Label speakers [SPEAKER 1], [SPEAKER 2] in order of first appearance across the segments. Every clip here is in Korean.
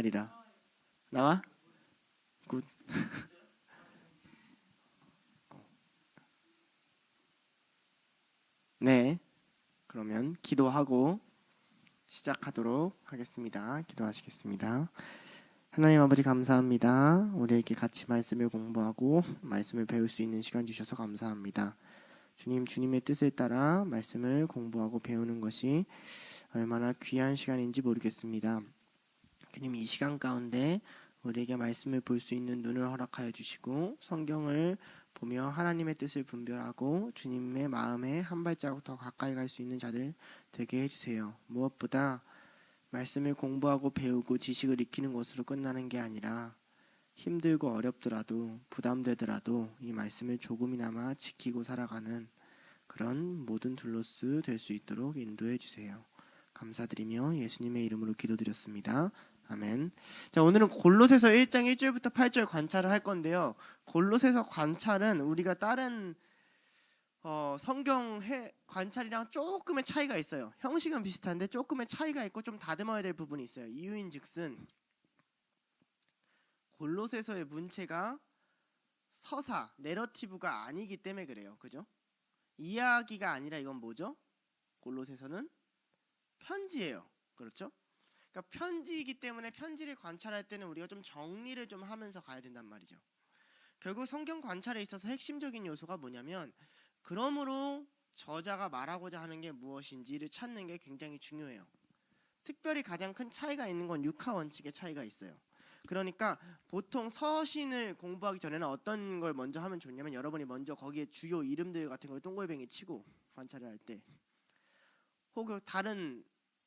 [SPEAKER 1] 관찰이라. 나와? 굿. 네. 그러면 기도하고 시작하도록 하겠습니다. 기도하시겠습니다. 하나님 아버지 감사합니다. 우리에게 같이 말씀을 공부하고 말씀을 배울 수 있는 시간 주셔서 감사합니다. 주님, 주님의 뜻에 따라 말씀을 공부하고 배우는 것이 얼마나 귀한 시간인지 모르겠습니다. 주님, 이 시간 가운데 우리에게 말씀을 볼 수 있는 눈을 허락하여 주시고 성경을 보며 하나님의 뜻을 분별하고 주님의 마음에 한 발자국 더 가까이 갈 수 있는 자들 되게 해주세요. 무엇보다 말씀을 공부하고 배우고 지식을 익히는 것으로 끝나는 게 아니라 힘들고 어렵더라도 부담되더라도 이 말씀을 조금이나마 지키고 살아가는 그런 모든 둘로스 될 수 있도록 인도해 주세요. 감사드리며 예수님의 이름으로 기도드렸습니다. 아멘. 자, 오늘은 골로새서 1장 1절부터 8절 관찰을 할 건데요. 골로새서 관찰은 우리가 다른 성경 관찰이랑 조금의 차이가 있어요. 형식은 비슷한데 조금의 차이가 있고 좀 다듬어야 될 부분이 있어요. 이유인즉슨 골로새서의 문체가 서사, 내러티브가 아니기 때문에 그래요. 그죠? 이야기가 아니라 이건 뭐죠? 골로새서는 편지예요. 그렇죠? 그러니까 편지이기 때문에 편지를 관찰할 때는 우리가 좀 정리를 좀 하면서 가야 된단 말이죠. 결국 성경 관찰에 있어서 핵심적인 요소가 뭐냐면 그러므로 저자가 말하고자 하는 게 무엇인지를 찾는 게 굉장히 중요해요. 특별히 가장 큰 차이가 있는 건 육하 원칙의 차이가 있어요. 그러니까 보통 서신을 공부하기 전에는 어떤 걸 먼저 하면 좋냐면 여러분이 먼저 거기에 주요 이름들 같은 걸 동글뱅이 치고 관찰을 할 때 혹은 다른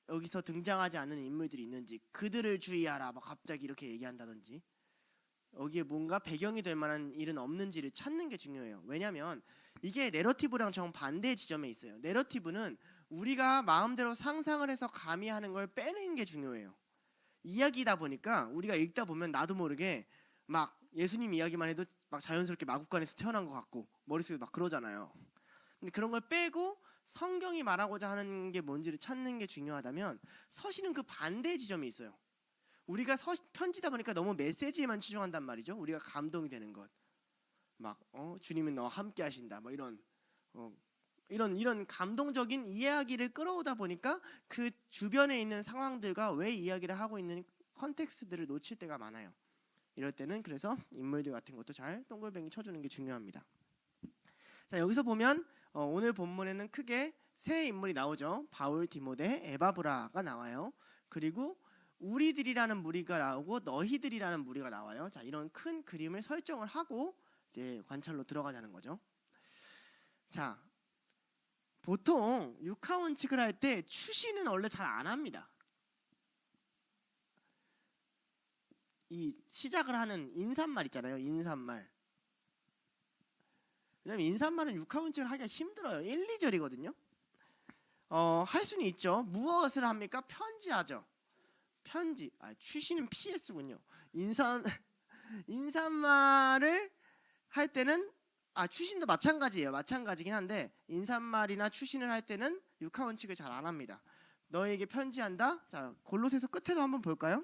[SPEAKER 1] 여기서 등장하지 않는 인물들이 있는지 그들을 주의하라 막 갑자기 이렇게 얘기한다든지 여기에 뭔가 배경이 될 만한 일은 없는지를 찾는 게 중요해요. 왜냐하면 이게 내러티브랑 정반대의 지점에 있어요. 내러티브는 우리가 마음대로 상상을 해서 가미하는 걸 빼는 게 중요해요. 이야기다 보니까 우리가 읽다 보면 나도 모르게 막 예수님 이야기만 해도 막 자연스럽게 마국간에서 태어난 것 같고 머릿속에 막 그러잖아요. 근데 그런 걸 빼고 성경이 말하고자 하는 게 뭔지를 찾는 게 중요하다면 서신은 그 반대의 지점이 있어요. 우리가 편지다 보니까 너무 메시지에만 치중한단 말이죠. 우리가 감동이 되는 것, 막 주님은 너와 함께 하신다, 뭐 이런 감동적인 이야기를 끌어오다 보니까 그 주변에 있는 상황들과 왜 이야기를 하고 있는 컨텍스트들을 놓칠 때가 많아요. 이럴 때는 그래서 인물들 같은 것도 잘 동글뱅이 쳐주는 게 중요합니다. 자, 여기서 보면 오늘 본문에는 크게 세 인물이 나오죠. 바울, 디모데, 에바브라가 나와요. 그리고 우리들이라는 무리가 나오고 너희들이라는 무리가 나와요. 자, 이런 큰 그림을 설정을 하고 이제 관찰로 들어가자는 거죠. 자, 보통 육하 원칙을 할 때 추신은 원래 잘 안 합니다. 이 시작을 하는 인사말 있잖아요. 인사말. 왜냐면 인사말은 육하 원칙을 하기가 힘들어요. 1, 2절이거든요. 할 수는 있죠. 무엇을 합니까? 편지하죠. 편지. 추신은 PS군요. 인사말을 할 때는 추신도 마찬가지예요. 마찬가지긴 한데 인사말이나 추신을 할 때는 육하 원칙을 잘 안 합니다. 너에게 편지한다. 자, 골로새서 끝에도 한번 볼까요?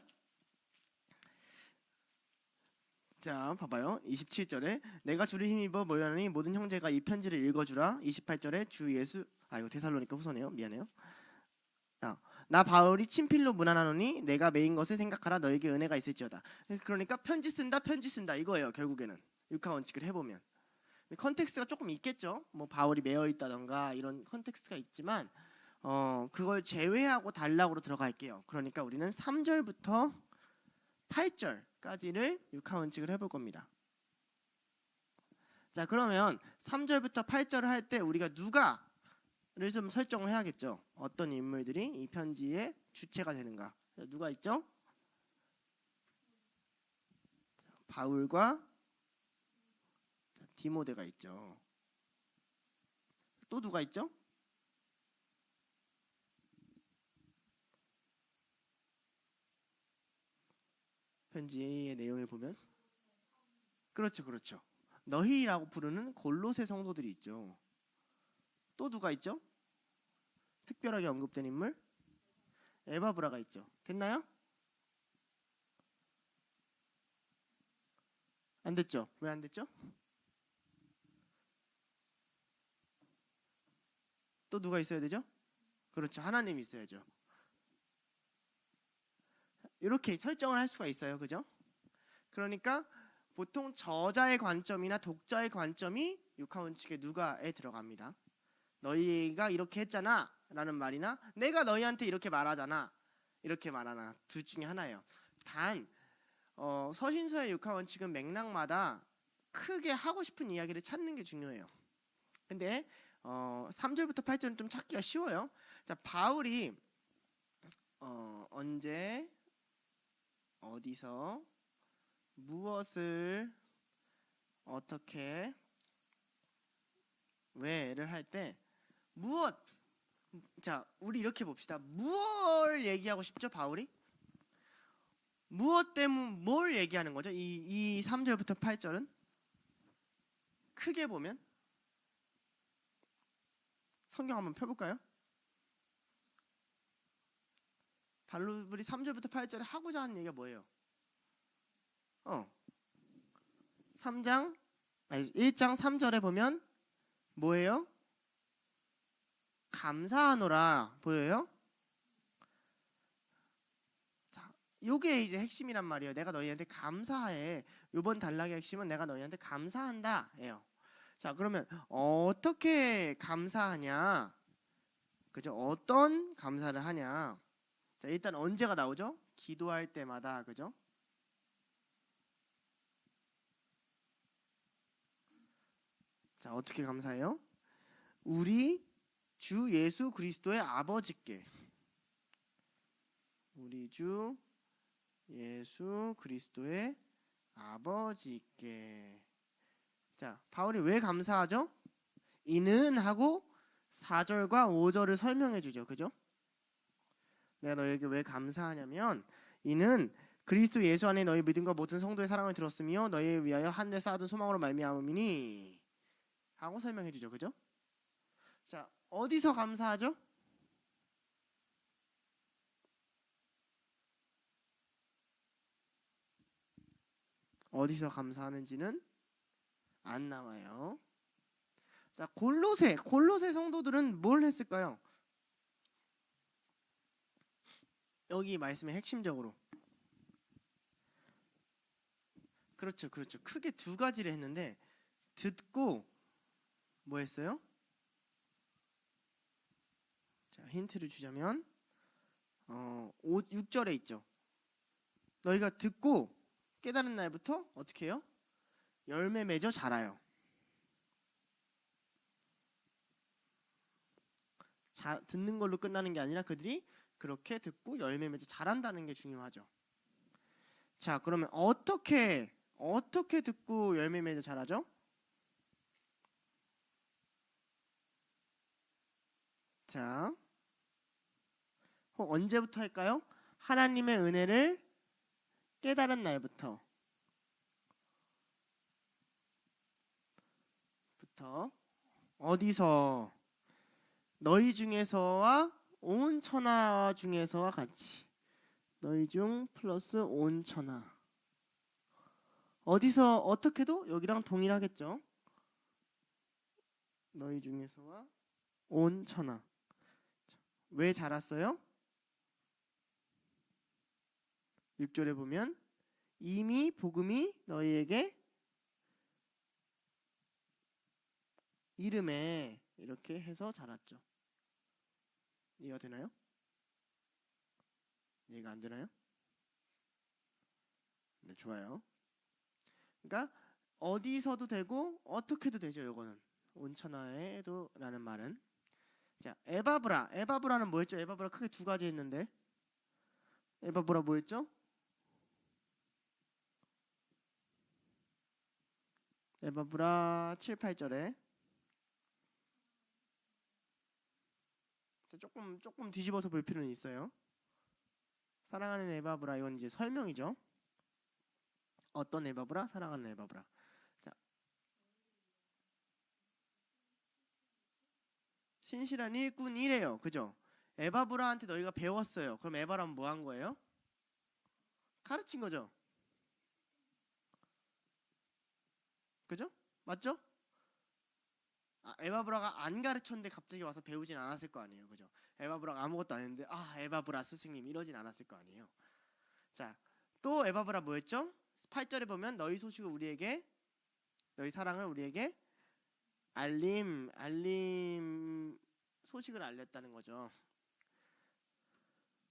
[SPEAKER 1] 자, 봐봐요. 27절에 내가 주를 힘입어 모여나니 모든 형제가 이 편지를 읽어주라. 28절에 주 예수 이거 데살로니가 후서네요. 미안해요. 나 바울이 친필로 문안하노니 내가 메인 것을 생각하라. 너에게 은혜가 있을지어다. 그러니까 편지 쓴다 이거예요. 결국에는 육하 원칙을 해보면 컨텍스트가 조금 있겠죠. 뭐 바울이 매여 있다던가 이런 컨텍스트가 있지만 그걸 제외하고 단락으로 들어갈게요. 그러니까 우리는 3절부터 8절까지를 육하 원칙을 해볼 겁니다. 자, 그러면 3절부터 8절을 할 때 우리가 누가를 좀 설정을 해야겠죠. 어떤 인물들이 이 편지의 주체가 되는가. 자, 누가 있죠? 바울과 디모데가 있죠. 또 누가 있죠? 편지의 내용을 보면 그렇죠. 너희라고 부르는 골로새 성도들이 있죠. 또 누가 있죠? 특별하게 언급된 인물 에바브라가 있죠. 됐나요? 안 됐죠? 왜 안 됐죠? 또 누가 있어야 되죠? 그렇죠. 하나님이 있어야죠. 이렇게 설정을 할 수가 있어요. 그죠? 그러니까 보통 저자의 관점이나 독자의 관점이 육하원칙의 누가에 들어갑니다. 너희가 이렇게 했잖아 라는 말이나 내가 너희한테 이렇게 말하잖아 이렇게 말하나 둘 중에 하나예요. 단 서신서의 육하원칙은 맥락마다 크게 하고 싶은 이야기를 찾는 게 중요해요. 근데 3절부터 8절은 좀 찾기가 쉬워요. 자, 바울이 언제 어디서 무엇을 어떻게 왜를 할 때 무엇, 자 우리 이렇게 봅시다. 무엇을 얘기하고 싶죠? 바울이 무엇 때문 뭘 얘기하는 거죠? 이 3절부터 8절은 크게 보면 성경 한번 펴볼까요? 바울이 3절부터 8절에 하고자 하는 얘기가 뭐예요? 1장 3절에 보면 뭐예요? 감사하노라 보여요? 자, 요게 이제 핵심이란 말이에요. 내가 너희한테 감사해. 요번 단락의 핵심은 내가 너희한테 감사한다예요. 자, 그러면 어떻게 감사하냐? 그죠? 어떤 감사를 하냐? 자, 일단 언제가 나오죠? 기도할 때마다, 그죠? 자, 어떻게 감사해요? 우리 주 예수 그리스도의 아버지께, 우리 주 예수 그리스도의 아버지께. 자, 바울이 왜 감사하죠? 이는 하고 4절과 5절을 설명해 주죠. 그죠? 내가 너에게 왜 감사하냐면 이는 그리스도 예수 안에 너희 믿음과 모든 성도의 사랑을 들었으며 너희에 위하여 하늘에 쌓아둔 소망으로 말미암음이니 하고 설명해 주죠. 그죠? 자, 어디서 감사하죠? 어디서 감사하는지는 안 나와요. 자, 골로새 성도들은 뭘 했을까요? 여기 말씀의 핵심적으로 그렇죠. 크게 두 가지를 했는데 듣고 뭐 했어요? 자, 힌트를 주자면 6절에 있죠. 너희가 듣고 깨달은 날부터 어떻게 해요? 열매 맺어 자라요. 듣는 걸로 끝나는 게 아니라 그들이 그렇게 듣고 열매 맺어 자란다는 게 중요하죠. 자, 그러면 어떻게 듣고 열매 맺어 자라죠? 자, 언제부터 할까요? 하나님의 은혜를 깨달은 날부터 어디서? 너희 중에서와 온 천하 중에서와 같이. 너희 중 플러스 온 천하. 어디서 어떻게도 여기랑 동일하겠죠. 너희 중에서와 온 천하. 왜 자랐어요? 6절에 보면 이미 복음이 너희에게 이름에 이렇게 해서 자랐죠. 이해가 되나요? 이해가 안 되나요? 네, 좋아요. 그러니까 어디서도 되고 어떻게도 되죠. 이거는 온천하에도 라는 말은. 자, 에바브라는 뭐였죠? 에바브라 크게 두 가지 했는데 에바브라 뭐였죠? 에바브라 7, 8절에 조금 뒤집어서 볼 필요는 있어요. 사랑하는 에바브라, 이건 이제 설명이죠. 어떤 에바브라? 사랑하는 에바브라. 자, 신실한 일꾼이래요. 그죠? 에바브라한테 너희가 배웠어요. 그럼 에바라는 뭐 한 거예요? 가르친 거죠. 그죠? 맞죠? 에바브라가 안 가르쳤는데 갑자기 와서 배우진 않았을 거 아니에요. 그죠? 에바브라가 아무것도 안 했는데 에바브라 스승님 이러진 않았을 거 아니에요. 자, 또 에바브라 뭐였죠? 8절에 보면 너희 소식을 우리에게, 너희 사랑을 우리에게 알림 소식을 알렸다는 거죠.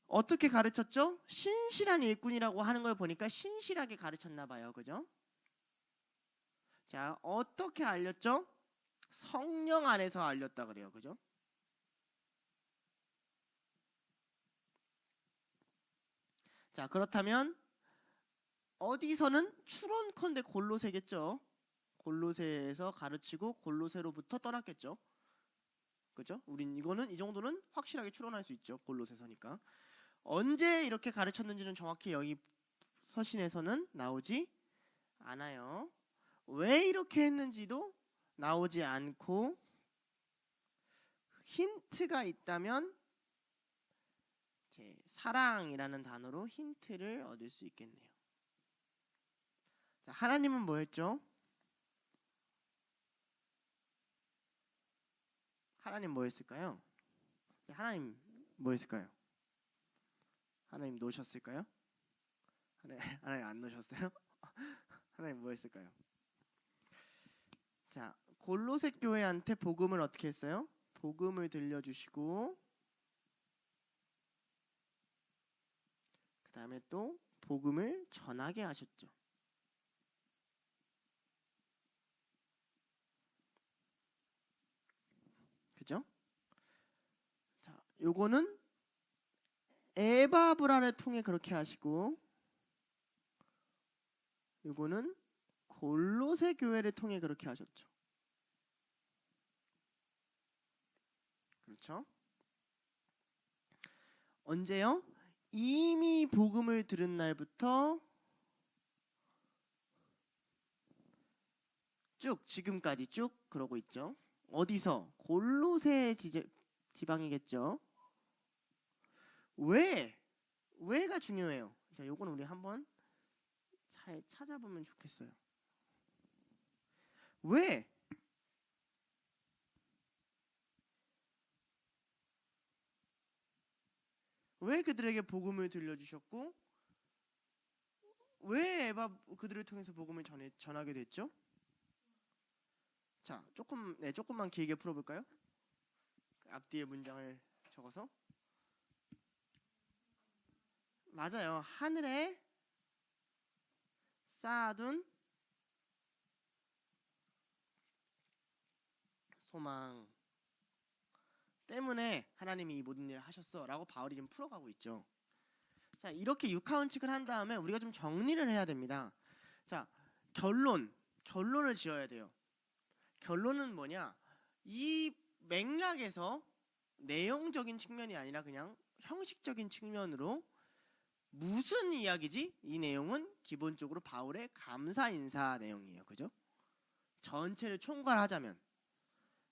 [SPEAKER 1] 어떻게 가르쳤죠? 신실한 일꾼이라고 하는 걸 보니까 신실하게 가르쳤나 봐요. 그죠? 자, 어떻게 알렸죠? 성령 안에서 알렸다 그래요. 그죠? 자, 그렇다면 어디서는 추론컨대 골로새겠죠. 골로새에서 가르치고 골로새로부터 떠났겠죠. 그죠? 우린 이거는 이 정도는 확실하게 추론할 수 있죠. 골로새서니까. 언제 이렇게 가르쳤는지는 정확히 여기 서신에서는 나오지 않아요. 왜 이렇게 했는지도 나오지 않고, 힌트가 있다면 사랑이라는 단어로 힌트를 얻을 수 있겠네요. 자, 하나님은 뭐 했죠? 하나님 뭐 했을까요? 하나님 뭐 했을까요? 하나님 놓으셨을까요? 하나님 안 놓으셨어요? 하나님 뭐 했을까요? 자, 골로새 교회한테 복음을 어떻게 했어요? 복음을 들려주시고, 그 다음에 또 복음을 전하게 하셨죠. 그죠? 자, 요거는 에바브라를 통해 그렇게 하시고, 요거는 골로새 교회를 통해 그렇게 하셨죠. 그렇죠? 언제요? 이미 복음을 들은 날부터 쭉 지금까지 쭉 그러고 있죠. 어디서? 골로새 지방이겠죠. 왜가 중요해요. 자, 요거는 우리 한번 잘 찾아보면 좋겠어요. 왜 그들에게 복음을 들려주셨고, 왜 그들을 통해서 복음을 전하게 됐죠? 자, 조금만 길게 풀어볼까요? 앞뒤에 문장을 적어서. 맞아요. 하늘에 쌓아둔 소망 때문에 하나님이 이 모든 일을 하셨어 라고 바울이 좀 풀어가고 있죠. 자, 이렇게 육하원칙을 한 다음에 우리가 좀 정리를 해야 됩니다. 자, 결론을 지어야 돼요. 결론은 뭐냐? 이 맥락에서 내용적인 측면이 아니라 그냥 형식적인 측면으로 무슨 이야기지? 이 내용은 기본적으로 바울의 감사 인사 내용이에요. 그죠? 전체를 총괄하자면,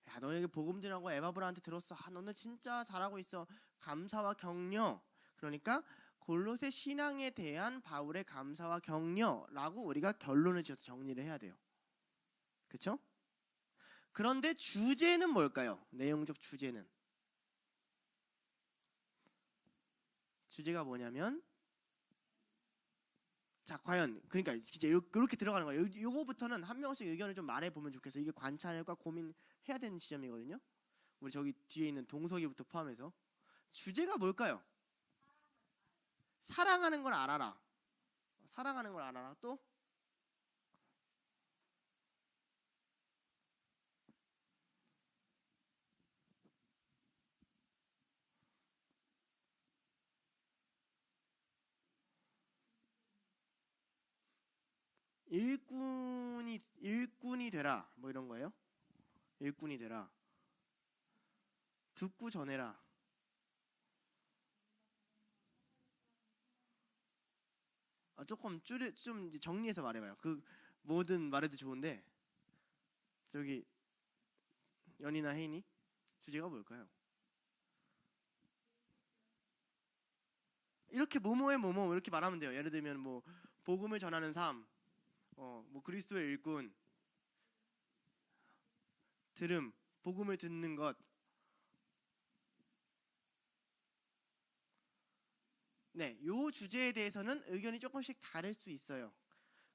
[SPEAKER 1] 야, 너에게 복음 전하고 에바브라한테 들었어. 너는 진짜 잘하고 있어. 감사와 격려. 그러니까 골로새 신앙에 대한 바울의 감사와 격려라고 우리가 결론을 지어서 정리를 해야 돼요. 그렇죠? 그런데 주제는 뭘까요? 내용적 주제는. 주제가 뭐냐면, 자, 과연 그러니까 진짜 이렇게 들어가는 거예요. 요거부터는 한 명씩 의견을 좀 말해보면 좋겠어. 이게 관찰과 고민해야 되는 지점이거든요. 우리 저기 뒤에 있는 동석이부터 포함해서 주제가 뭘까요? 사랑하는 걸 알아라. 사랑하는 걸 알아라. 또 일꾼이 되라. 뭐 이런 거예요. 일꾼이 되라. 듣고 전해라. 조금 좀 이제 정리해서 말해봐요. 그 뭐든 말해도 좋은데, 저기 연이나 혜인이 주제가 뭘까요? 이렇게 뭐뭐에 뭐뭐 이렇게 말하면 돼요. 예를 들면 뭐 복음을 전하는 삶, 뭐 그리스도의 일꾼, 들음, 복음을 듣는 것. 네, 요 주제에 대해서는 의견이 조금씩 다를 수 있어요.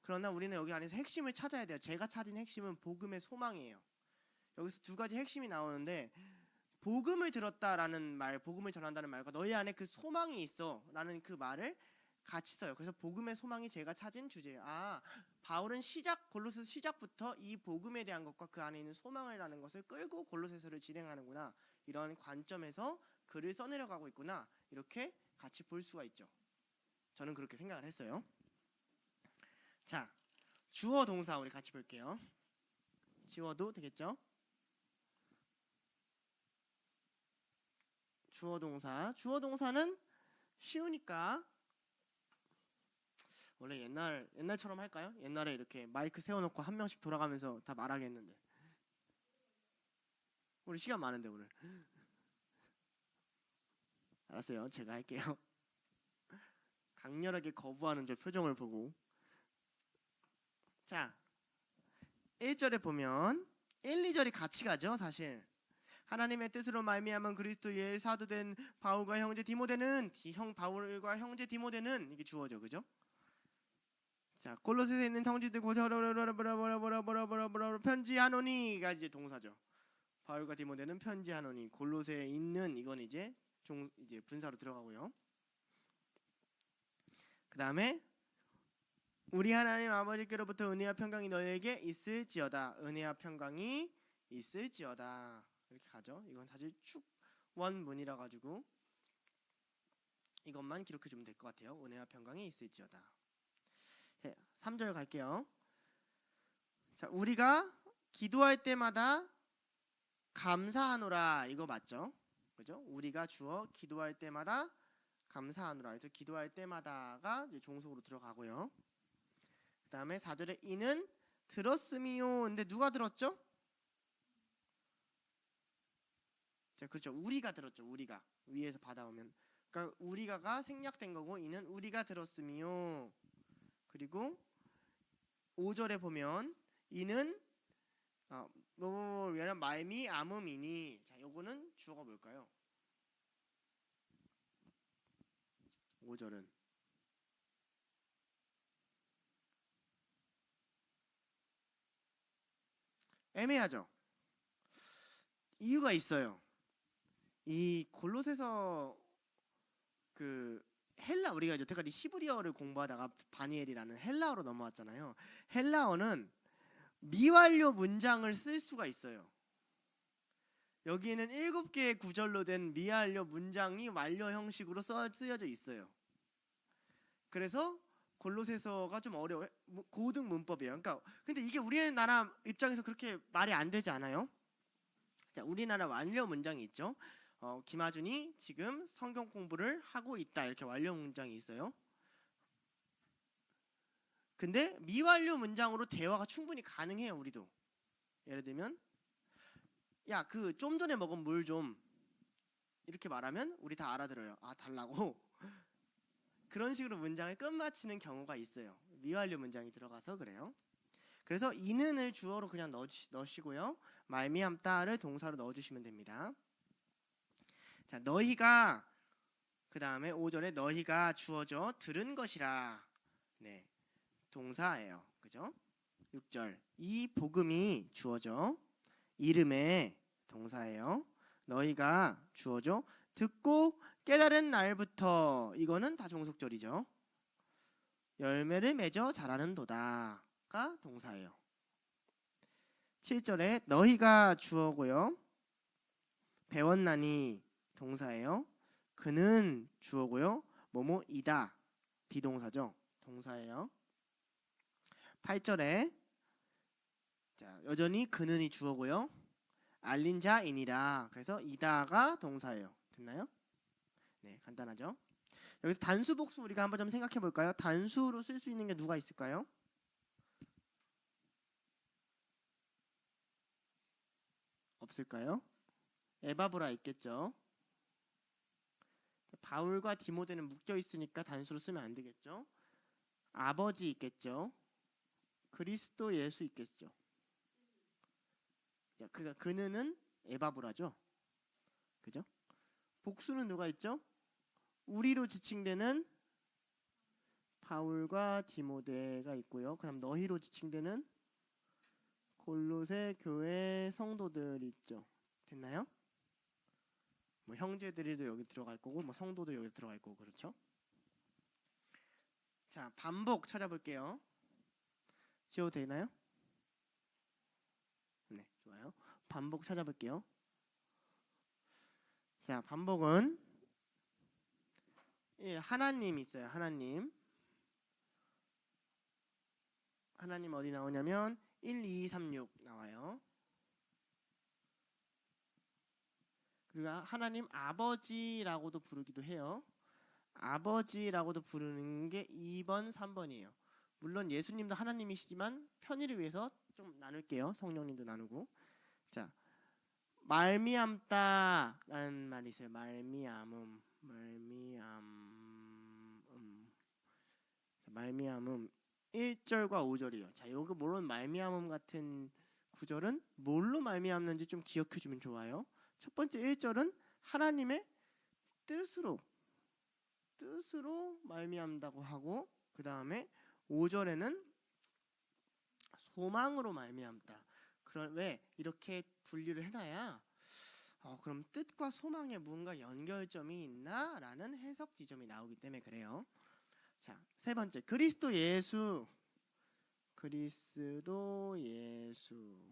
[SPEAKER 1] 그러나 우리는 여기 안에서 핵심을 찾아야 돼요. 제가 찾은 핵심은 복음의 소망이에요. 여기서 두 가지 핵심이 나오는데, 복음을 들었다라는 말, 복음을 전한다는 말과 너희 안에 그 소망이 있어라는 그 말을 같이 써요. 그래서 복음의 소망이 제가 찾은 주제예요. 바울은 골로새서 시작부터 이 복음에 대한 것과 그 안에 있는 소망이라는 것을 끌고 골로새서를 진행하는구나. 이런 관점에서 글을 써내려가고 있구나. 이렇게 같이 볼 수가 있죠. 저는 그렇게 생각을 했어요. 자, 주어 동사 우리 같이 볼게요. 지워도 되겠죠? 주어 동사는 쉬우니까 원래 옛날처럼 할까요? 옛날에 이렇게 마이크 세워놓고 한 명씩 돌아가면서 다 말하게 했는데 우리 시간 많은데 오늘. 알았어요. 제가 할게요. 강렬하게 거부하는 저 표정을 보고. 자, 1절에 보면 1, 2절이 같이 가죠. 사실 하나님의 뜻으로 말미암은 그리스도의 사도된 바울과 형제 디모데는 바울과 형제 디모데는 이게 주어죠. 그죠? 자, 골로새에 있는 성지들 편지하노니가 이제 동사죠. 바울과 디모데는 편지하노니. 골로새에 있는 이건 이제 분사로 들어가고요. 그 다음에 우리 하나님 아버지께로부터 은혜와 평강이 너희에게 있을지어다. 은혜와 평강이 있을지어다. 이렇게 가죠. 이건 사실 축원문이라 가지고 이것만 기록해 주면 될 것 같아요. 은혜와 평강이 있을지어다. 자, 3절 갈게요. 자, 우리가 기도할 때마다 감사하노라. 이거 맞죠? 그죠? 우리가 주어 기도할 때마다 감사하노라. 그래서 기도할 때마다가 이제 종속으로 들어가고요. 그 다음에 4절에 이는 들었음이요. 근데 누가 들었죠? 자, 그렇죠. 우리가 들었죠. 우리가 위에서 받아오면, 그러니까 우리가가 생략된 거고, 이는 우리가 들었음이요. 그리고 5절에 보면 이는 왜냐면 말미암음이니. 자, 요거는 주어가 뭘까요? 5절은 애매하죠. 이유가 있어요. 이 골로새서 우리가 여태까지 히브리어를 공부하다가 바니엘이라는 헬라어로 넘어왔잖아요. 헬라어는 미완료 문장을 쓸 수가 있어요. 여기에는 7개의 구절로 된 미완료 문장이 완료 형식으로 쓰여져 있어요. 그래서 골로새서가 좀 어려워요. 고등 문법이에요. 근데 이게 우리나라 입장에서 그렇게 말이 안 되지 않아요? 자, 우리나라 완료 문장이 있죠. 김하준이 지금 성경 공부를 하고 있다. 이렇게 완료 문장이 있어요. 근데 미완료 문장으로 대화가 충분히 가능해요. 우리도. 예를 들면 야, 좀 전에 먹은 물 좀, 이렇게 말하면 우리 다 알아들어요. 달라고. 그런 식으로 문장을 끝마치는 경우가 있어요. 미완료 문장이 들어가서 그래요. 그래서 이는을 주어로 그냥 넣으시고요. 말미암다를 동사로 넣어주시면 됩니다. 자, 너희가, 그 다음에 5절에 너희가 주어져 들은 것이라. 네, 동사예요. 그죠? 6절 이 복음이 주어져 이름의 동사예요. 너희가 주어져 듣고 깨달은 날부터. 이거는 다 종속절이죠. 열매를 맺어 자라는 도다가 동사예요. 7절에 너희가 주어고요. 배웠나니 동사예요. 그는 주어고요. 뭐뭐이다 비동사죠. 동사예요. 8절에 자, 여전히 그는이 주어고요. 알린 자이니라. 그래서 이다가 동사예요. 됐나요? 네, 간단하죠. 여기서 단수 복수 우리가 한번 좀 생각해 볼까요? 단수로 쓸 수 있는 게 누가 있을까요? 없을까요? 에바브라 있겠죠. 바울과 디모데는 묶여 있으니까 단수로 쓰면 안 되겠죠. 아버지 있겠죠. 그리스도 예수 있겠죠. 그가 그는은 에바브라죠. 그죠? 복수는 누가 있죠? 우리로 지칭되는 바울과 디모데가 있고요. 그다음 너희로 지칭되는 골로새 교회 성도들이 있죠. 됐나요? 뭐 형제들이도 여기 들어갈 거고 뭐 성도도 여기 들어갈 거고 그렇죠? 자, 반복 찾아볼게요. 지워도 되나요? 네, 좋아요. 반복 찾아볼게요. 자, 반복은 하나님 있어요. 하나님 어디 나오냐면 1, 2, 3, 6 나와요. 그리고 하나님 아버지라고도 부르기도 해요. 아버지라고도 부르는 게 2번, 3번이에요. 물론 예수님도 하나님이시지만 편의를 위해서 좀 나눌게요. 성령님도 나누고. 자, 말미암다라는 말이 있어요. 말미암음. 말미암음 1절과 5절이에요. 자, 여기 물론 말미암음 같은 구절은 뭘로 말미암는지 좀 기억해 주면 좋아요. 첫 번째 1절은 하나님의 뜻으로 말미암다고 하고, 그 다음에 5절에는 소망으로 말미암다. 그럼 왜 이렇게 분류를 해놔야 그럼 뜻과 소망에 뭔가 연결점이 있나라는 해석 지점이 나오기 때문에 그래요. 자, 세 번째 그리스도 예수라는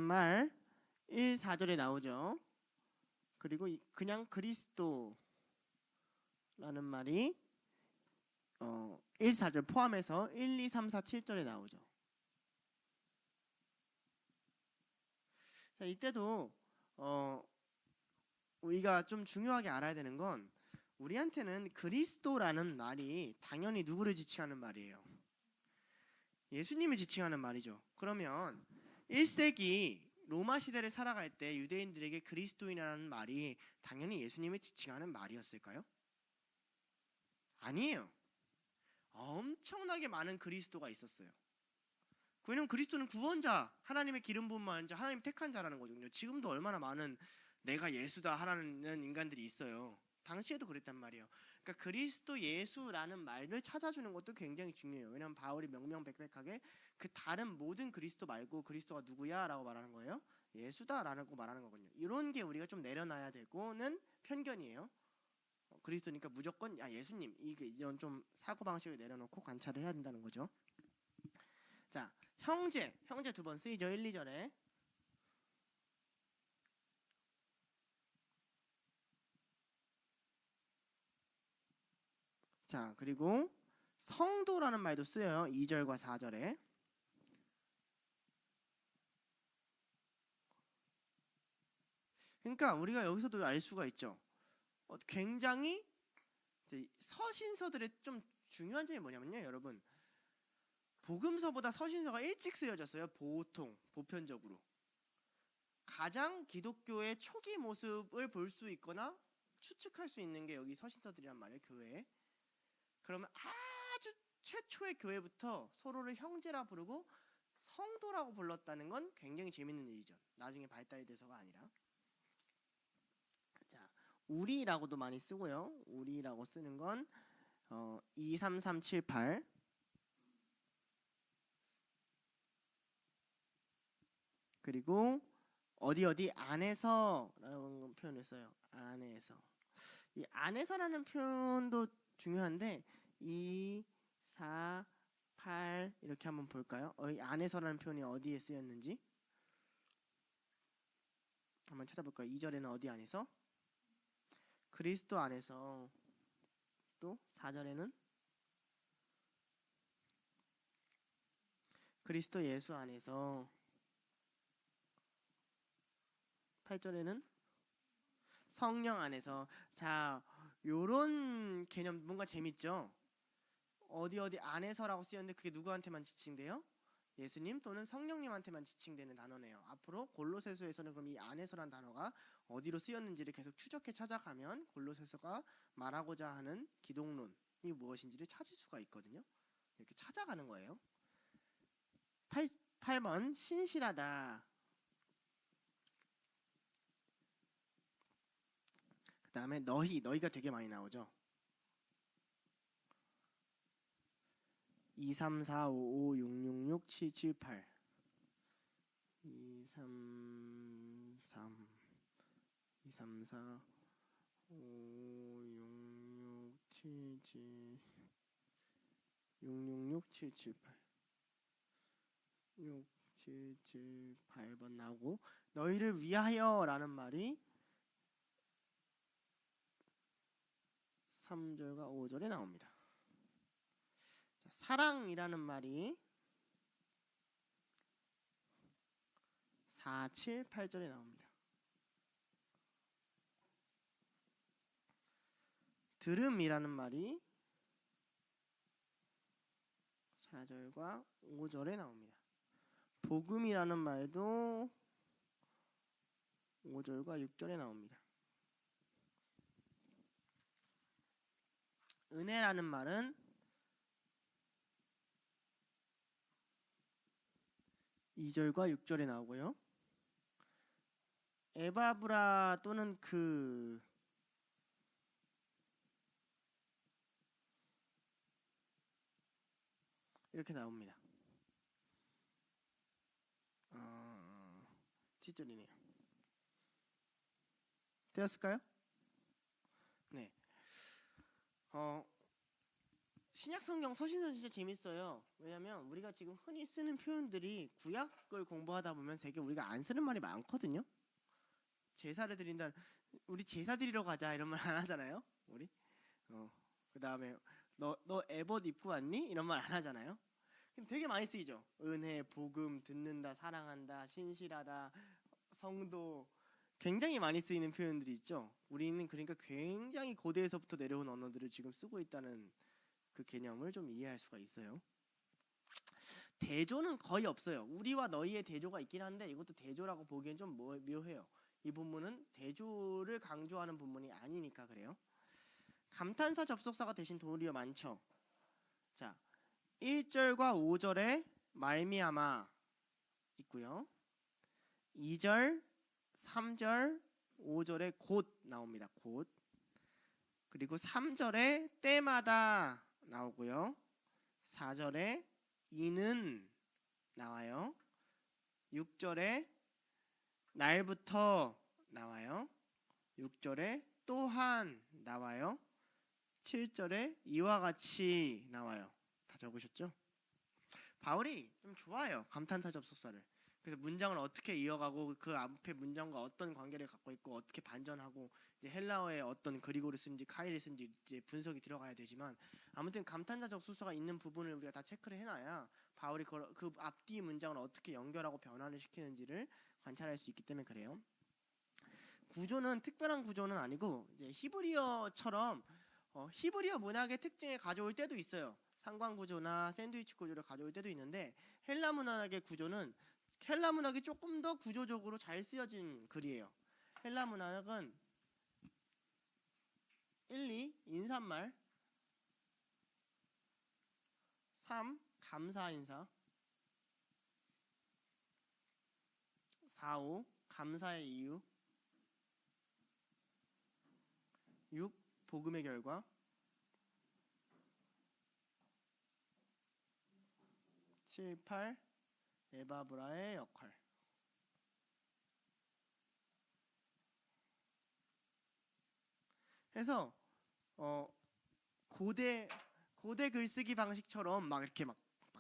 [SPEAKER 1] 말 1, 4절에 나오죠. 그리고 그냥 그리스도라는 말이 1, 4절 포함해서 1, 2, 3, 4, 7절에 나오죠. 자, 이때도 우리가 좀 중요하게 알아야 되는 건 우리한테는 그리스도라는 말이 당연히 누구를 지칭하는 말이에요. 예수님을 지칭하는 말이죠. 그러면 1세기 로마 시대를 살아갈 때 유대인들에게 그리스도인이라는 말이 당연히 예수님을 지칭하는 말이었을까요? 아니에요. 엄청나게 많은 그리스도가 있었어요. 왜냐면 그리스도는 구원자, 하나님의 기름 부음 받은 자, 하나님 택한 자라는 거거든요. 지금도 얼마나 많은 내가 예수다 하라는 인간들이 있어요. 당시에도 그랬단 말이에요. 그러니까 그리스도 예수라는 말을 찾아주는 것도 굉장히 중요해요. 왜냐하면 바울이 명명백백하게 그 다른 모든 그리스도 말고 그리스도가 누구야? 라고 말하는 거예요. 예수다라고 말하는 거거든요. 이런 게 우리가 좀 내려놔야 되고는 편견이에요. 그리스도니까 무조건 예수님, 이런 좀 사고방식을 내려놓고 관찰을 해야 된다는 거죠. 자, 형제 두 번 쓰이죠. 1, 2절에. 자, 그리고 성도라는 말도 쓰여요. 2절과 4절에. 그러니까 우리가 여기서도 알 수가 있죠. 굉장히 서신서들의 좀 중요한 점이 뭐냐면요, 여러분. 복음서보다 서신서가 일찍 쓰여졌어요. 보편적으로. 가장 기독교의 초기 모습을 볼 수 있거나 추측할 수 있는 게 여기 서신서들이란 말이에요. 교회에. 그러면 아주 최초의 교회부터 서로를 형제라 부르고 성도라고 불렀다는 건 굉장히 재밌는 일이죠. 나중에 발달이 돼서가 아니라. 자, 우리라고도 많이 쓰고요. 우리라고 쓰는 건 2, 3, 3, 7, 8. 그리고 어디 안에서라는 표현을 써요. 안에서. 이 안에서라는 표현도 중요한데 2, 4, 8 이렇게 한번 볼까요? 이 안에서라는 표현이 어디에 쓰였는지 한번 찾아볼까요? 2절에는 어디 안에서? 그리스도 안에서. 또 4절에는 그리스도 예수 안에서. 8절에는 성령 안에서. 자, 요런 개념 뭔가 재밌죠? 어디 안에서라고 쓰였는데 그게 누구한테만 지칭돼요? 예수님 또는 성령님한테만 지칭되는 단어네요. 앞으로 골로새서에서는 그럼 이 안에서란 단어가 어디로 쓰였는지를 계속 추적해 찾아가면 골로새서가 말하고자 하는 기독론이 무엇인지를 찾을 수가 있거든요. 이렇게 찾아가는 거예요. 8번 신실하다. 그 다음에 너희가 되게 많이 나오죠. 2, 3, 4, 5, 5, 6, 6, 6, 7, 7, 8 2, 3, 3 2, 3, 4, 5, 6, 6, 7, 7 6, 6, 6, 7, 7, 8 6, 7, 7, 8번 나오고 너희를 위하여 라는 말이 3절과 5절에 나옵니다. 자, 사랑이라는 말이 4, 7, 8절에 나옵니다. 들음이라는 말이 4절과 5절에 나옵니다. 복음이라는 말도 5절과 6절에 나옵니다. 은혜라는 말은 2절과 6절에 나오고요. 에바브라 또는 이렇게 나옵니다. 7절이네요. 되었을까요? 네. 신약성경 서신서는 진짜 재밌어요. 왜냐면 우리가 지금 흔히 쓰는 표현들이 구약을 공부하다 보면 되게 우리가 안 쓰는 말이 많거든요. 제사를 드린다, 우리 제사 드리러 가자 이런 말 안 하잖아요. 우리 그 다음에 너 에봇 입고 왔니? 이런 말 안 하잖아요. 되게 많이 쓰이죠. 은혜, 복음, 듣는다, 사랑한다, 신실하다, 성도, 굉장히 많이 쓰이는 표현들이 있죠. 우리는 그러니까 굉장히 고대에서부터 내려온 언어들을 지금 쓰고 있다는 그 개념을 좀 이해할 수가 있어요. 대조는 거의 없어요. 우리와 너희의 대조가 있긴 한데 이것도 대조라고 보기엔 좀 묘해요. 이 본문은 대조를 강조하는 본문이 아니니까 그래요. 감탄사 접속사가 대신 도리어 많죠. 자, 1절과 5절에 말미암아 있고요. 2절, 3절, 5절에 곧 나옵니다. 곧. 그리고 3절에 때마다 나오고요. 4절에 이는 나와요. 6절에 날부터 나와요. 6절에 또한 나와요. 7절에 이와 같이 나와요. 다 적으셨죠? 바울이 좀 좋아해요. 감탄사 접속사를. 그래서 문장을 어떻게 이어가고 그 앞에 문장과 어떤 관계를 갖고 있고 어떻게 반전하고 이제 헬라어의 어떤 그리고를 쓴지 카이를 쓴지 이제 분석이 들어가야 되지만 아무튼 감탄사 접속사가 있는 부분을 우리가 다 체크를 해놔야 바울이 그 앞뒤 문장을 어떻게 연결하고 변화를 시키는지를 관찰할 수 있기 때문에 그래요. 구조는 특별한 구조는 아니고 이제 히브리어처럼 히브리어 문학의 특징을 가져올 때도 있어요. 상관 구조나 샌드위치 구조를 가져올 때도 있는데 헬라 문학의 구조는 헬라 문학이 조금 더 구조적으로 잘 쓰여진 글이에요. 헬라 문학은 1, 2 인사말, 3 감사 인사, 4, 5 감사의 이유, 6 복음의 결과, 7, 8 에바브라의 역할. 해서 고대 글쓰기 방식처럼 막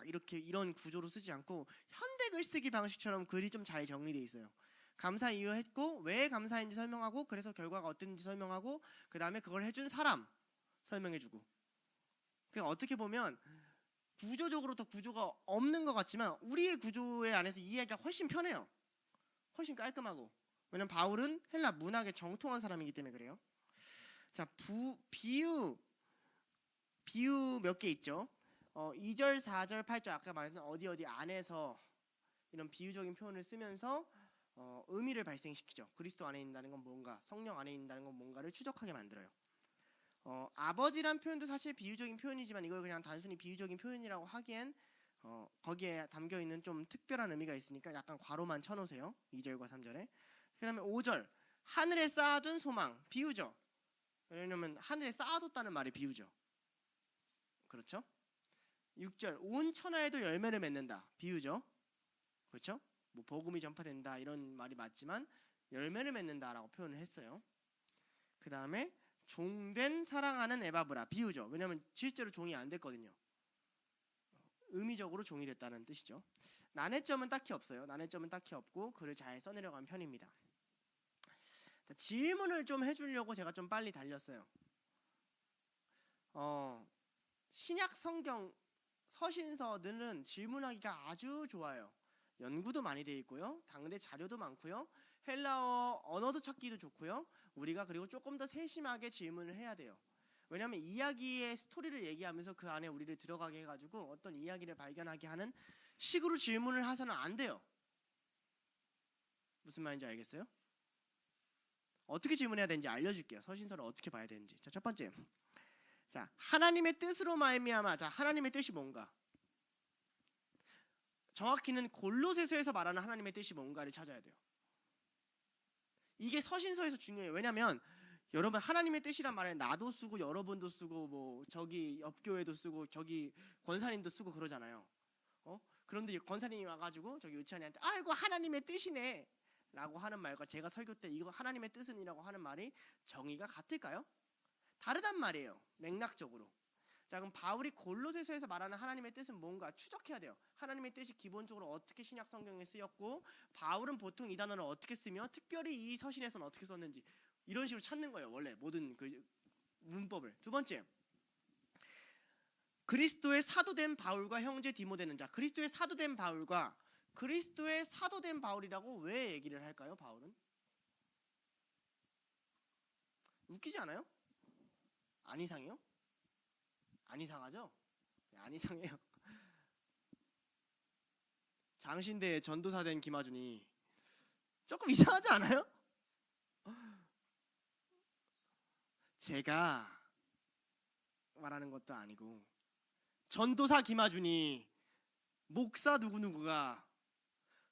[SPEAKER 1] 이렇게 이런 구조로 쓰지 않고 현대 글쓰기 방식처럼 글이 좀 잘 정리되어 있어요. 감사 이유 했고 왜 감사인지 설명하고 그래서 결과가 어땠는지 설명하고 그 다음에 그걸 해준 사람 설명해주고. 그냥 어떻게 보면 구조적으로 더 구조가 없는 것 같지만 우리의 구조에 안에서 이해하기가 훨씬 편해요. 훨씬 깔끔하고. 왜냐면 바울은 헬라 문학에 정통한 사람이기 때문에 그래요. 자, 비유 몇 개 있죠. 2절, 4절, 8절 아까 말했던 어디 안에서 이런 비유적인 표현을 쓰면서 의미를 발생시키죠. 그리스도 안에 있다는 건 뭔가, 성령 안에 있다는 건 뭔가를 추적하게 만들어요. 아버지란 표현도 사실 비유적인 표현이지만 이걸 그냥 단순히 비유적인 표현이라고 하기엔 거기에 담겨있는 좀 특별한 의미가 있으니까 약간 괄호만 쳐놓으세요. 2절과 3절에. 그 다음에 5절 하늘에 쌓아둔 소망 비유죠. 왜냐면 하늘에 쌓아뒀다는 말이 비유죠. 그렇죠? 6절 온 천하에도 열매를 맺는다. 비유죠. 그렇죠? 뭐 복음이 전파된다 이런 말이 맞지만 열매를 맺는다라고 표현을 했어요. 그 다음에 종된 사랑하는 에바브라. 비유죠. 왜냐면 실제로 종이 안 됐거든요. 의미적으로 종이 됐다는 뜻이죠. 난해점은 딱히 없어요. 난해점은 딱히 없고 글을 잘 써내려간 편입니다. 자, 질문을 좀 해주려고 제가 좀 빨리 달렸어요. 신약 성경 서신서들은 질문하기가 아주 좋아요. 연구도 많이 돼 있고요. 당대 자료도 많고요. 헬라어 언어도 찾기도 좋고요. 우리가 그리고 조금 더 세심하게 질문을 해야 돼요. 왜냐하면 이야기의 스토리를 얘기하면서 그 안에 우리를 들어가게 해가지고 어떤 이야기를 발견하게 하는 식으로 질문을 하서는 안 돼요. 무슨 말인지 알겠어요? 어떻게 질문해야 되는지 알려줄게요. 서신서를 어떻게 봐야 되는지. 자, 첫 번째. 자, 하나님의 뜻으로 말미암아. 자, 하나님의 뜻이 뭔가? 정확히는 골로새서에서 말하는 하나님의 뜻이 뭔가를 찾아야 돼요. 이게 서신서에서 중요해요. 왜냐하면 여러분 하나님의 뜻이란 말에 나도 쓰고 여러분도 쓰고 뭐 저기 옆 교회도 쓰고 저기 권사님도 쓰고 그러잖아요. 그런데 권사님이 와가지고 저기 의찬이한테 아이고 하나님의 뜻이네 라고 하는 말과 제가 설교 때 이거 하나님의 뜻은이라고 하는 말이 정의가 같을까요? 다르단 말이에요. 맥락적으로. 자, 그럼 바울이 골로새서에서 말하는 하나님의 뜻은 뭔가 추적해야 돼요. 하나님의 뜻이 기본적으로 어떻게 신약 성경에 쓰였고 바울은 보통 이 단어를 어떻게 쓰며 특별히 이 서신에서는 어떻게 썼는지 이런 식으로 찾는 거예요. 원래 모든 그 문법을. 두 번째, 그리스도의 사도된 바울과 형제 디모데는. 자, 그리스도의 사도된 바울과 그리스도의 사도된 바울이라고 왜 얘기를 할까요? 바울은 웃기지 않아요? 안 이상해요? 안 이상하죠? 안 이상해요. 장신대에 전도사 된 김하준이 조금 이상하지 않아요? 제가 말하는 것도 아니고 전도사 김하준이 목사 누구누구가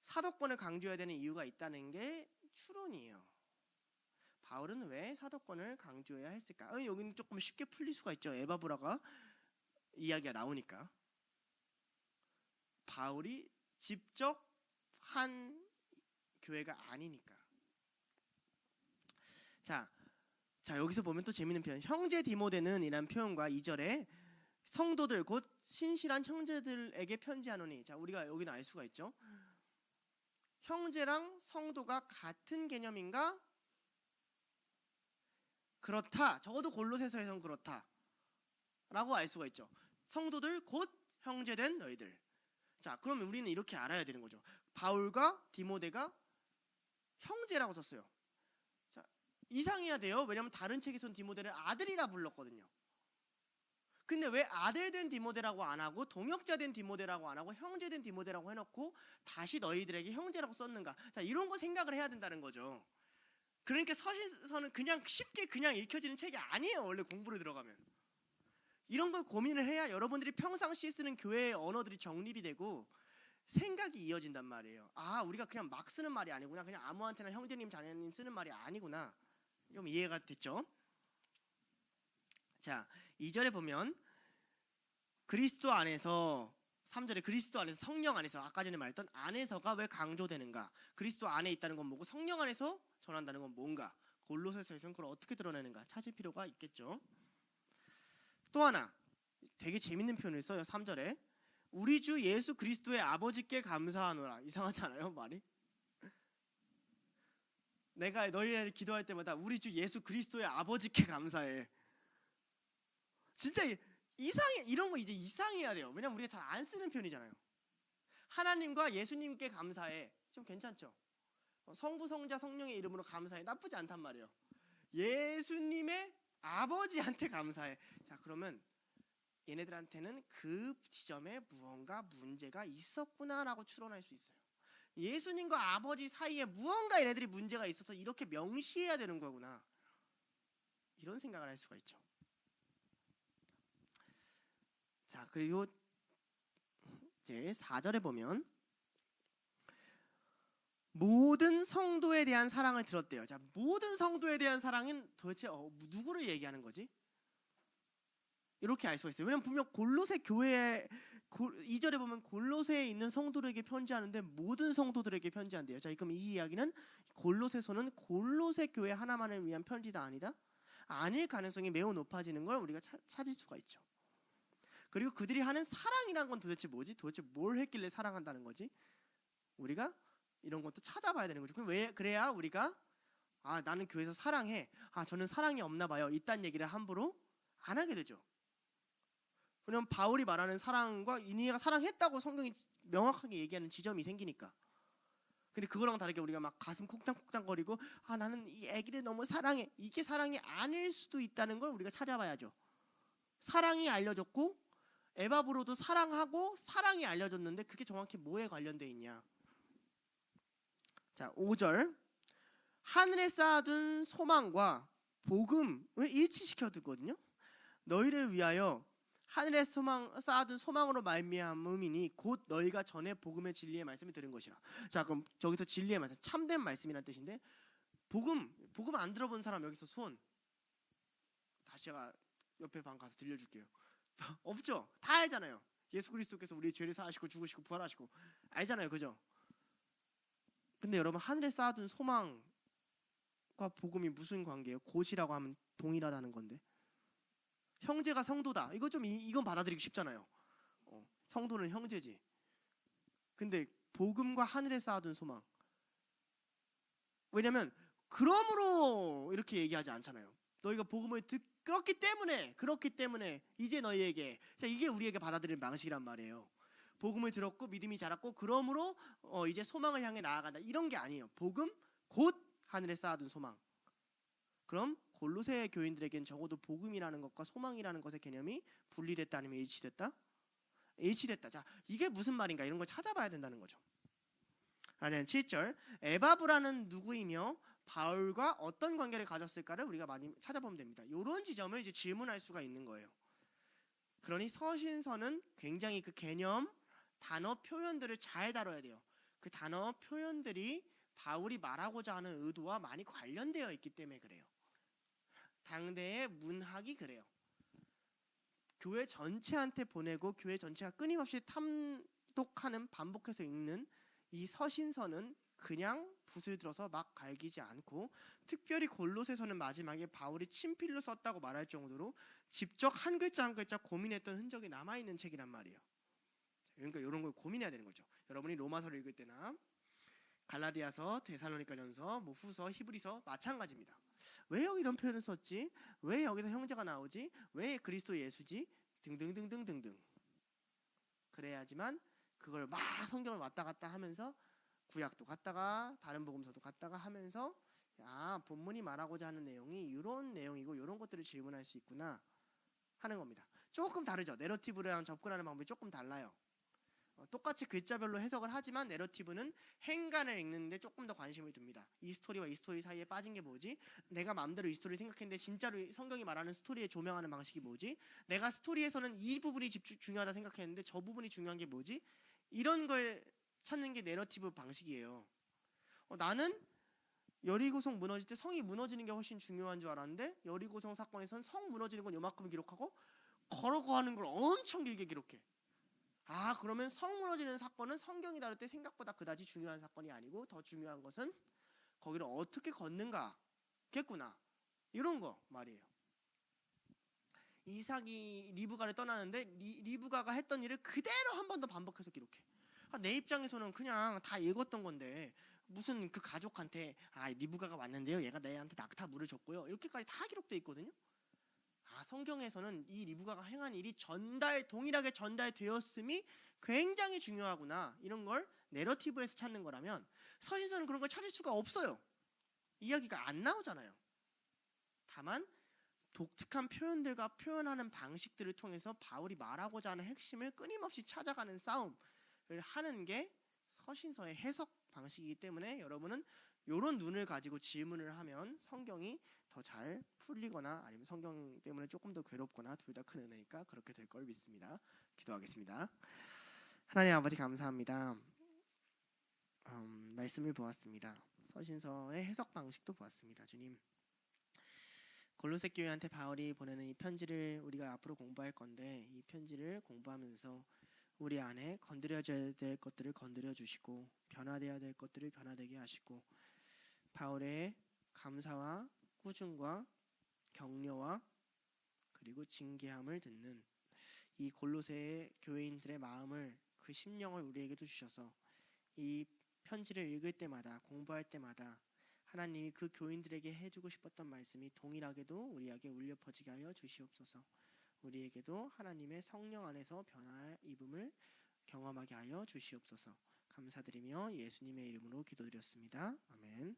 [SPEAKER 1] 사도권을 강조해야 되는 이유가 있다는 게 추론이에요. 바울은 왜 사도권을 강조해야 했을까? 여기는 조금 쉽게 풀릴 수가 있죠. 에바브라가 이야기가 나오니까. 바울이 직접 한 교회가 아니니까. 자 여기서 보면 또 재밌는 표현. 형제 디모데는 이란 표현과 2절에 성도들 곧 신실한 형제들에게 편지하노니. 자, 우리가 여기는 알 수가 있죠. 형제랑 성도가 같은 개념인가? 그렇다. 적어도 골로새서에서는 그렇다 라고 알 수가 있죠. 성도들 곧 형제된 너희들. 자, 그러면 우리는 이렇게 알아야 되는 거죠. 바울과 디모데가 형제라고 썼어요. 자, 이상해야 돼요. 왜냐하면 다른 책에서는 디모데를 아들이라 불렀거든요. 근데 왜 아들된 디모데라고 안 하고 동역자 된 디모데라고 안 하고 형제된 디모데라고 해놓고 다시 너희들에게 형제라고 썼는가? 자, 이런 거 생각을 해야 된다는 거죠. 그러니까 서신서는 그냥 쉽게 그냥 읽혀지는 책이 아니에요. 원래 공부를 들어가면 이런 걸 고민을 해야 여러분들이 평상시에 쓰는 교회의 언어들이 정립이 되고 생각이 이어진단 말이에요. 아, 우리가 그냥 막 쓰는 말이 아니구나. 그냥 아무한테나 형제님 자녀님 쓰는 말이 아니구나. 좀 이해가 됐죠? 자, 2절에 보면 그리스도 안에서 3절에 그리스도 안에서 성령 안에서 아까 전에 말했던 안에서가 왜 강조되는가? 그리스도 안에 있다는 건 뭐고 성령 안에서 전한다는 건 뭔가? 골로새서에서는 그걸 어떻게 드러내는가 찾을 필요가 있겠죠. 또 하나 되게 재밌는 표현을 써요. 3절에 우리 주 예수 그리스도의 아버지께 감사하노라. 이상하지 않아요? 말이? 내가 너희를 기도할 때마다 우리 주 예수 그리스도의 아버지께 감사해. 진짜 이상해. 이런 거 이제 이상해야 돼요. 왜냐면 우리가 잘 안 쓰는 표현이잖아요. 하나님과 예수님께 감사해. 좀 괜찮죠? 성부 성자 성령의 이름으로 감사해. 나쁘지 않단 말이에요. 예수님의 아버지한테 감사해. 자, 그러면 얘네들한테는 그 지점에 무언가 문제가 있었구나라고 추론할 수 있어요. 예수님과 아버지 사이에 무언가 얘네들이 문제가 있어서 이렇게 명시해야 되는 거구나. 이런 생각을 할 수가 있죠. 자, 그리고 이제 4절에 보면 모든 성도에 대한 사랑을 들었대요. 자, 모든 성도에 대한 사랑은 도대체 누구를 얘기하는 거지? 이렇게 알 수가 있어요. 왜냐면 분명 골로새 교회에 2절에 보면 골로새에 있는 성도들에게 편지하는데 모든 성도들에게 편지한대요. 자, 그럼 이 이야기는 골로새서는 골로새 교회 하나만을 위한 편지다 아니다? 아닐 가능성이 매우 높아지는 걸 우리가 찾을 수가 있죠. 그리고 그들이 하는 사랑이란 건 도대체 뭐지? 도대체 뭘 했길래 사랑한다는 거지? 우리가 이런 것도 찾아봐야 되는 거죠. 왜 그래야 우리가 나는 교회에서 사랑해. 저는 사랑이 없나 봐요. 이딴 얘기를 함부로 안 하게 되죠. 왜냐면 바울이 말하는 사랑과 이니가 사랑했다고 성경이 명확하게 얘기하는 지점이 생기니까. 근데 그거랑 다르게 우리가 막 가슴 콩당콩당거리고 나는 이 애기를 너무 사랑해. 이게 사랑이 아닐 수도 있다는 걸 우리가 찾아봐야죠. 사랑이 알려졌고 에바브로도 사랑하고 사랑이 알려졌는데 그게 정확히 뭐에 관련돼 있냐? 자, 5절. 하늘에 쌓아둔 소망과 복음을 일치시켜 두거든요. 너희를 위하여 하늘에 쌓아둔 소망으로 말미암음이니 곧 너희가 전에 복음의 진리의 말씀을 들은 것이라. 자, 그럼 저기서 진리의 말씀, 참된 말씀이란 뜻인데 복음 안 들어본 사람 여기서 손. 다시 제가 옆에 방 가서 들려줄게요. 없죠? 다 알잖아요. 예수 그리스도께서 우리 죄를 사하시고 죽으시고 부활하시고 알잖아요, 그죠? 근데 여러분, 하늘에 쌓아둔 소망과 복음이 무슨 관계예요? 곧이라고 하면 동일하다는 건데. 형제가 성도다. 이건 받아들이기 쉽잖아요. 성도는 형제지. 근데 복음과 하늘에 쌓아둔 소망. 왜냐면 그러므로 이렇게 얘기하지 않잖아요. 너희가 복음을 그렇기 때문에 이제 너희에게. 자, 이게 우리에게 받아들이는 방식이란 말이에요. 복음을 들었고 믿음이 자랐고 그러므로 이제 소망을 향해 나아간다. 이런 게 아니에요. 복음 곧 하늘에 쌓아둔 소망. 그럼 골로새 교인들에겐 적어도 복음이라는 것과 소망이라는 것의 개념이 분리됐다 아니면 일치됐다? 일치됐다. 자, 이게 무슨 말인가 이런 걸 찾아봐야 된다는 거죠. 7절. 에바브라는 누구이며 바울과 어떤 관계를 가졌을까를 우리가 많이 찾아보면 됩니다. 이런 지점을 이제 질문할 수가 있는 거예요. 그러니 서신서는 굉장히 그 개념, 단어, 표현들을 잘 다뤄야 돼요. 그 단어, 표현들이 바울이 말하고자 하는 의도와 많이 관련되어 있기 때문에 그래요. 당대의 문학이 그래요. 교회 전체한테 보내고 교회 전체가 끊임없이 탐독하는, 반복해서 읽는 이 서신서는 그냥 붓을 들어서 막 갈기지 않고, 특별히 골로새서는 마지막에 바울이 친필로 썼다고 말할 정도로 직접 한 글자 한 글자 고민했던 흔적이 남아있는 책이란 말이에요. 그러니까 이런 걸 고민해야 되는 거죠. 여러분이 로마서를 읽을 때나 갈라디아서, 데살로니가전서, 후서, 히브리서 마찬가지입니다. 왜 여기 이런 표현을 썼지? 왜 여기서 형제가 나오지? 왜 그리스도 예수지? 등등등등등등. 그래야지만 그걸 막 성경을 왔다 갔다 하면서 구약도 갔다가 다른 복음서도 갔다가 하면서 본문이 말하고자 하는 내용이 이런 내용이고 이런 것들을 질문할 수 있구나 하는 겁니다. 조금 다르죠. 내러티브랑 접근하는 방법이 조금 달라요. 똑같이 글자별로 해석을 하지만 내러티브는 행간을 읽는데 조금 더 관심을 둡니다. 이 스토리와 이 스토리 사이에 빠진 게 뭐지? 내가 마음대로 이 스토리를 생각했는데 진짜로 성경이 말하는 스토리에 조명하는 방식이 뭐지? 내가 스토리에서는 이 부분이 중요하다 생각했는데 저 부분이 중요한 게 뭐지? 이런 걸 찾는 게 내러티브 방식이에요. 나는 여리고성 무너질 때 성이 무너지는 게 훨씬 중요한 줄 알았는데 여리고성 사건에선 성 무너지는 건 요만큼 기록하고 걸어가는 걸 엄청 길게 기록해. 그러면 성 무너지는 사건은 성경이 다룰 때 생각보다 그다지 중요한 사건이 아니고 더 중요한 것은 거기를 어떻게 걷는가겠구나. 이런 거 말이에요. 이삭이 리브가를 떠나는데 리브가가 했던 일을 그대로 한 번 더 반복해서 기록해. 내 입장에서는 그냥 다 읽었던 건데 무슨 그 가족한테 리브가가 왔는데요, 얘가 내한테 낙타 물을 줬고요, 이렇게까지 다 기록돼 있거든요. 성경에서는 이 리브가가 행한 일이 동일하게 전달되었음이 굉장히 중요하구나. 이런 걸 내러티브에서 찾는 거라면 서신서는 그런 걸 찾을 수가 없어요. 이야기가 안 나오잖아요. 다만 독특한 표현들과 표현하는 방식들을 통해서 바울이 말하고자 하는 핵심을 끊임없이 찾아가는 싸움을 하는 게 서신서의 해석 방식이기 때문에 여러분은 이런 눈을 가지고 질문을 하면 성경이 더 잘 풀리거나 아니면 성경 때문에 조금 더 괴롭거나 둘 다 큰 은혜니까 그렇게 될 걸 믿습니다. 기도하겠습니다. 하나님 아버지 감사합니다. 말씀을 보았습니다. 서신서의 해석 방식도 보았습니다. 주님, 골로새 교회한테 바울이 보내는 이 편지를 우리가 앞으로 공부할 건데, 이 편지를 공부하면서 우리 안에 건드려져야 될 것들을 건드려 주시고 변화되어야 될 것들을 변화되게 하시고, 바울의 감사와 꾸중과 격려와 그리고 징계함을 듣는 이 골로새 교회인들의 마음을, 그 심령을 우리에게도 주셔서 이 편지를 읽을 때마다, 공부할 때마다 하나님이 그 교인들에게 해주고 싶었던 말씀이 동일하게도 우리에게 울려 퍼지게 하여 주시옵소서. 우리에게도 하나님의 성령 안에서 변화 입음을 경험하게 하여 주시옵소서. 감사드리며 예수님의 이름으로 기도드렸습니다. 아멘.